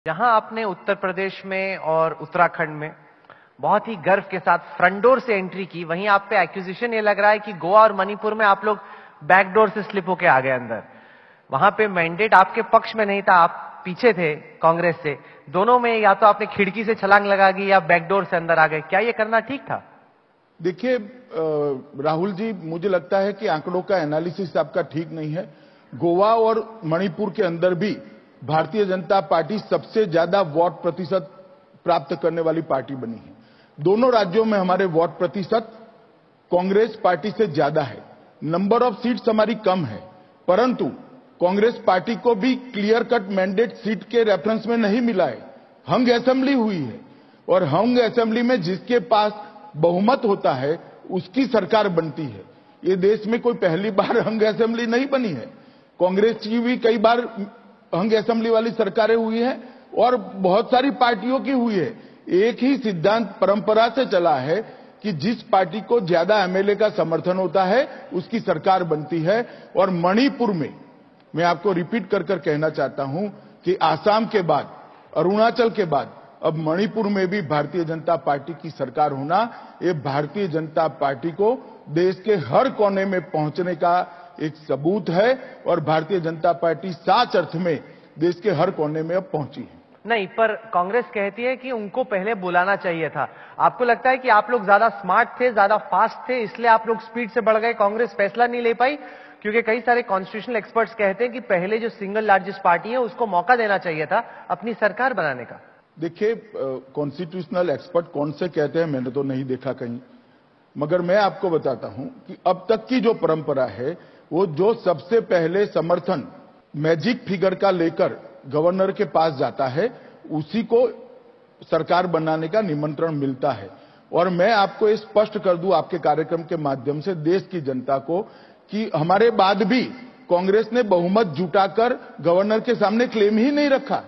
जहां आपने उत्तर प्रदेश में और उत्तराखंड में बहुत ही गर्व के साथ फ्रंट डोर से एंट्री की, वहीं आप पे एक्यूजिशन ये लग रहा है कि गोवा और मणिपुर में आप लोग बैक डोर से स्लिप होके आ गए अंदर। वहां पे मैंडेट आपके पक्ष में नहीं था, आप पीछे थे कांग्रेस से। दोनों में या तो आपने खिड़की से छलांग लगा दी या बैकडोर से अंदर आ गए। क्या ये करना ठीक था? देखिए राहुल जी, मुझे लगता है कि आंकड़ों का एनालिसिस आपका ठीक नहीं है। गोवा और मणिपुर के अंदर भी भारतीय जनता पार्टी सबसे ज्यादा वोट प्रतिशत प्राप्त करने वाली पार्टी बनी है। दोनों राज्यों में हमारे वोट प्रतिशत कांग्रेस पार्टी से ज्यादा है। नंबर ऑफ सीट्स हमारी कम है, परंतु कांग्रेस पार्टी को भी क्लियर कट मैंडेट सीट के रेफरेंस में नहीं मिला है। हंग असेंबली हुई है और हंग असेंबली में जिसके पास बहुमत होता है उसकी सरकार बनती है। ये देश में कोई पहली बार हंग असेंबली नहीं बनी है। कांग्रेस की भी कई बार हंग असेंबली वाली सरकारें हुई है और बहुत सारी पार्टियों की हुई है। एक ही सिद्धांत परंपरा से चला है कि जिस पार्टी को ज्यादा एमएलए का समर्थन होता है उसकी सरकार बनती है। और मणिपुर में मैं आपको रिपीट कर कहना चाहता हूं कि आसाम के बाद, अरुणाचल के बाद अब मणिपुर में भी भारतीय जनता पार्टी की सरकार होना, ये भारतीय जनता पार्टी को देश के हर कोने में पहुंचने का एक सबूत है। और भारतीय जनता पार्टी सच अर्थ में देश के हर कोने में अब पहुंची है। नहीं, पर कांग्रेस कहती है कि उनको पहले बुलाना चाहिए था। आपको लगता है कि आप लोग ज्यादा स्मार्ट थे, ज्यादा फास्ट थे, इसलिए आप लोग स्पीड से बढ़ गए, कांग्रेस फैसला नहीं ले पाई? क्योंकि कई सारे कॉन्स्टिट्यूशनल एक्सपर्ट्स कहते हैं कि पहले जो सिंगल लार्जेस्ट पार्टी है उसको मौका देना चाहिए था अपनी सरकार बनाने का। देखिए, कॉन्स्टिट्यूशनल एक्सपर्ट कौन से कहते हैं मैंने तो नहीं देखा कहीं, मगर मैं आपको बताता हूं कि अब तक की जो परंपरा है वो जो सबसे पहले समर्थन मैजिक फिगर का लेकर गवर्नर के पास जाता है उसी को सरकार बनाने का निमंत्रण मिलता है। और मैं आपको ये स्पष्ट कर दूं आपके कार्यक्रम के माध्यम से देश की जनता को कि हमारे बाद भी कांग्रेस ने बहुमत जुटाकर गवर्नर के सामने क्लेम ही नहीं रखा।